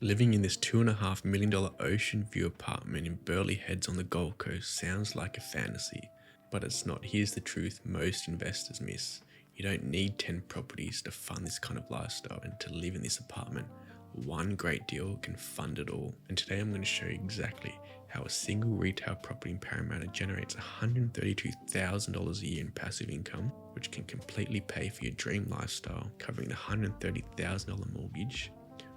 Living in this $2.5 million ocean view apartment in Burleigh Heads on the Gold Coast sounds like a fantasy, but it's not. Here's the truth most investors miss. You don't need 10 properties to fund this kind of lifestyle and to live in this apartment. One great deal can fund it all. And today I'm going to show you exactly how a single retail property in Parramatta generates $132,000 a year in passive income, which can completely pay for your dream lifestyle, covering the $130,000 mortgage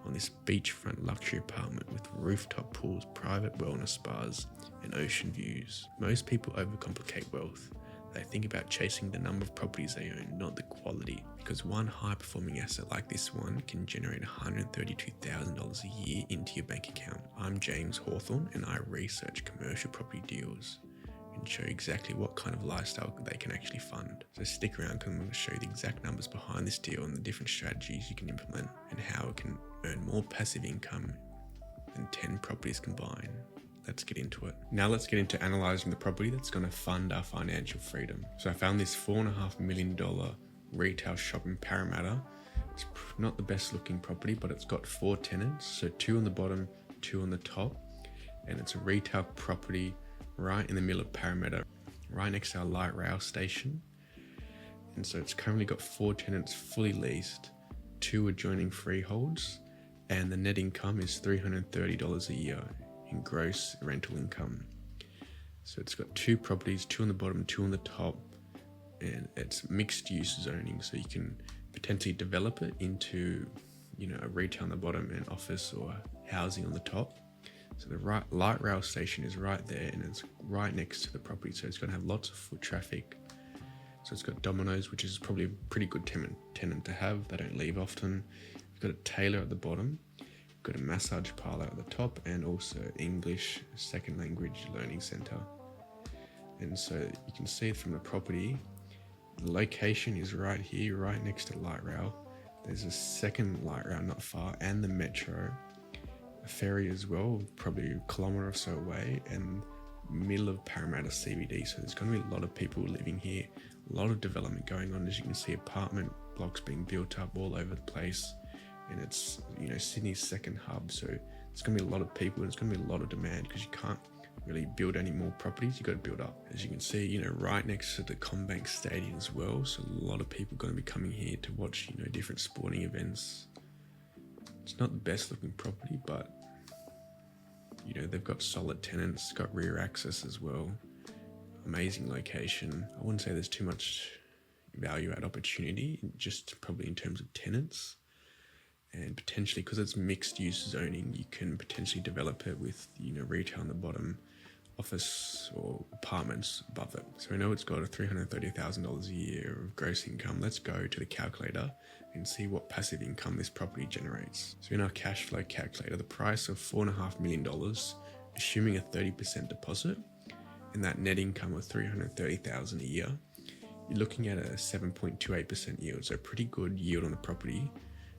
on this beachfront luxury apartment with rooftop pools, private wellness spas, and ocean views. Most people overcomplicate wealth. They think about chasing the number of properties they own, not the quality, because one high-performing asset like this one can generate $132,000 a year into your bank account. I'm James Hawthorne and I research commercial property deals and show you exactly what kind of lifestyle they can actually fund. So stick around because I'm going to show you the exact numbers behind this deal and the different strategies you can implement and how it can earn more passive income than 10 properties combined. Let's get into it. Now let's get into analysing the property that's going to fund our financial freedom. So I found this $4.5 million retail shop in Parramatta. It's not the best looking property, but it's got 4 tenants. So 2 on the bottom, 2 on the top. And it's a retail property right in the middle of Parramatta, right next to our light rail station. And so it's currently got 4 tenants fully leased, 2 adjoining freeholds, and the net income is $330 a year in gross rental income. So it's got 2 properties, 2 on the bottom, 2 on the top, and it's mixed use zoning, so you can potentially develop it into, a retail on the bottom and office or housing on the top. So the light rail station is right there and it's right next to the property, so it's going to have lots of foot traffic. So it's got Domino's, which is probably a pretty good tenant to have. They don't leave often. You've got a tailor at the bottom, got a massage parlour at the top, and also English second language learning centre. And so you can see it from the property. The location is right here, right next to light rail. There's a second light rail not far, and the metro, a ferry as well, probably a kilometre or so away, and middle of Parramatta CBD. So there's going to be a lot of people living here, a lot of development going on. As you can see, apartment blocks being built up all over the place. And it's, Sydney's second hub, so it's going to be a lot of people and it's going to be a lot of demand because you can't really build any more properties. You've got to build up. As you can see, right next to the CommBank Stadium as well, so a lot of people are going to be coming here to watch, different sporting events. It's not the best looking property, but, they've got solid tenants, got rear access as well. Amazing location. I wouldn't say there's too much value add opportunity, just probably in terms of tenants. And potentially, because it's mixed use zoning, you can potentially develop it with, retail on the bottom, office or apartments above it. So we know it's got a $330,000 a year of gross income. Let's go to the calculator and see what passive income this property generates. So in our cash flow calculator, the price of $4.5 million, assuming a 30% deposit, and that net income of $330,000 a year, you're looking at a 7.28% yield. So a pretty good yield on the property.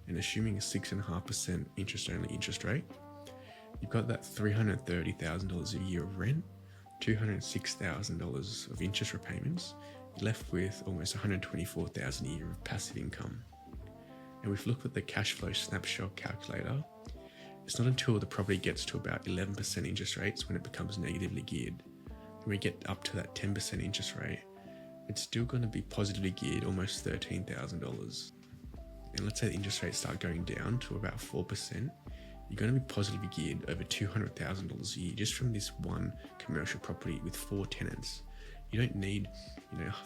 And assuming a 6.5% interest-only interest rate, you've got that $330,000 a year of rent, $206,000 of interest repayments. You're left with almost $124,000 a year of passive income. And we've looked at the cash flow snapshot calculator. It's not until the property gets to about 11% interest rates when it becomes negatively geared. When we get up to that 10% interest rate, it's still going to be positively geared, almost $13,000. And let's say the interest rates start going down to about 4%, you're going to be positively geared over $200,000 a year just from this one commercial property with 4 tenants. You don't need,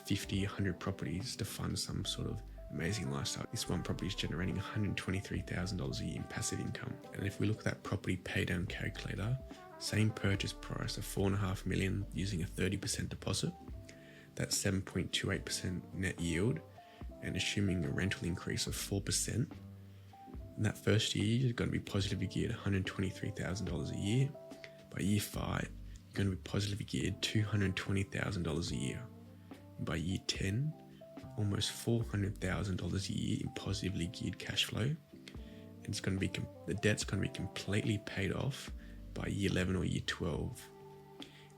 50, 100 properties to fund some sort of amazing lifestyle. This one property is generating $123,000 a year in passive income. And if we look at that property pay down calculator, same purchase price of $4.5 million using a 30% deposit, that's 7.28% net yield. And assuming a rental increase of 4%, in that first year, you're going to be positively geared $123,000 a year. By year 5, you're going to be positively geared $220,000 a year. And by year 10, almost $400,000 a year in positively geared cash flow. And it's going to be the debt's going to be completely paid off by year 11 or year 12.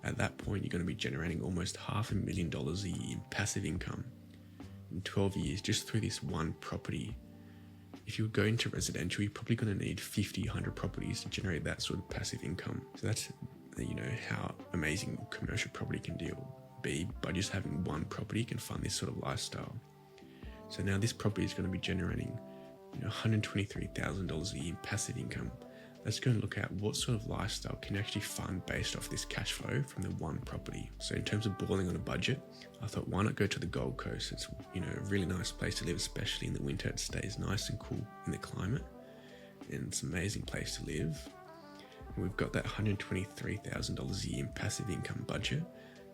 At that point, you're going to be generating almost $500,000 a year in passive income in 12 years just through this one property. If you go into residential, you're probably going to need 50, 100 properties to generate that sort of passive income. So that's, how amazing commercial property can be. By just having one property, you can fund this sort of lifestyle. So now this property is going to be generating $123,000 a year in passive income. Let's go and look at what sort of lifestyle can you actually fund based off this cash flow from the one property. So in terms of balling on a budget, I thought, why not go to the Gold Coast? It's a really nice place to live, especially in the winter. It stays nice and cool in the climate, and it's an amazing place to live. And we've got that $123,000 a year in passive income budget.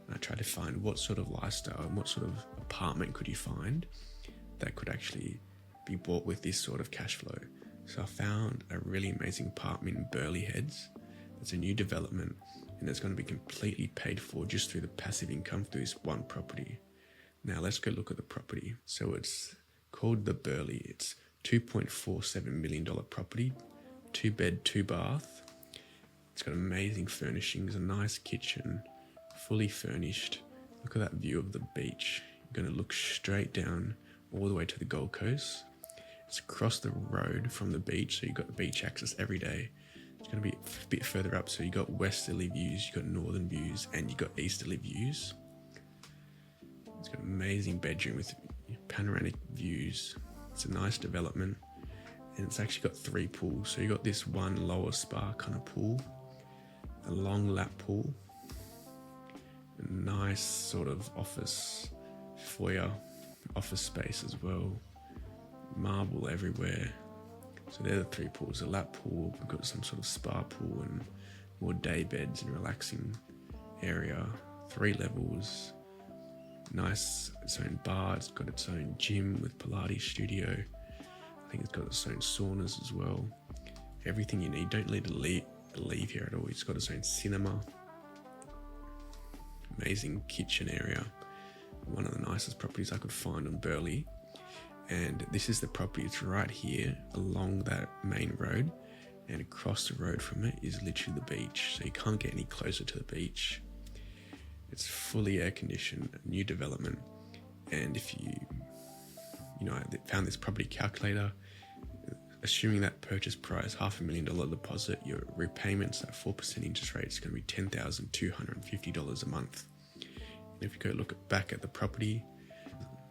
And I tried to find what sort of lifestyle and what sort of apartment could you find that could actually be bought with this sort of cash flow. So I found a really amazing apartment in Burleigh Heads. It's a new development, and it's going to be completely paid for just through the passive income through this one property. Now let's go look at the property. So it's called the Burleigh. It's $2.47 million property, 2-bed, 2-bath. It's got amazing furnishings, a nice kitchen, fully furnished. Look at that view of the beach. You're going to look straight down all the way to the Gold Coast. It's across the road from the beach, so you've got the beach access every day. It's going to be a bit further up, so you've got westerly views, you've got northern views, and you've got easterly views. It's got an amazing bedroom with panoramic views. It's a nice development, and it's actually got 3 pools. So you've got this one lower spa kind of pool, a long lap pool, a nice sort of office foyer, office space as well. Marble everywhere. So they're the 3 pools. A lap pool, we've got some sort of spa pool and more day beds and relaxing area. 3 levels. Nice, its own bar. It's got its own gym with Pilates studio. I think it's got its own saunas as well. Everything you need. Don't need to leave here at all. It's got its own cinema. Amazing kitchen area. One of the nicest properties I could find on Burleigh. And this is the property. It's right here along that main road, and across the road from it is literally the beach. So you can't get any closer to the beach. It's fully air conditioned, new development. And if I found this property calculator, assuming that purchase price, $500,000 deposit, your repayments at 4% interest rate is going to be $10,250 a month. And if you go look back at the property,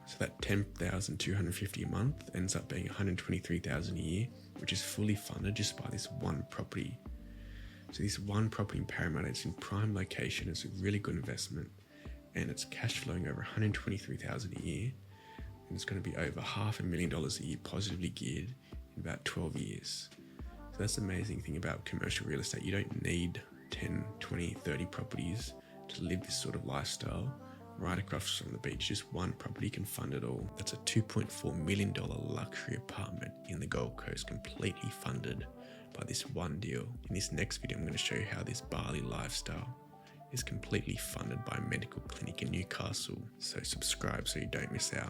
so that $10,250 a month ends up being $123,000 a year, which is fully funded just by this one property. So this one property in Parramatta, it's in prime location, it's a really good investment, and it's cash flowing over $123,000 a year, and it's going to be over $500,000 a year positively geared in about 12 years. So that's the amazing thing about commercial real estate. You don't need 10, 20, 30 properties to live this sort of lifestyle. Right across from the beach, just one property can fund it all. That's a $2.4 million luxury apartment in the Gold Coast, completely funded by this one deal. In this next video, I'm going to show you how this Bali lifestyle is completely funded by a medical clinic in Newcastle. So subscribe so you don't miss out.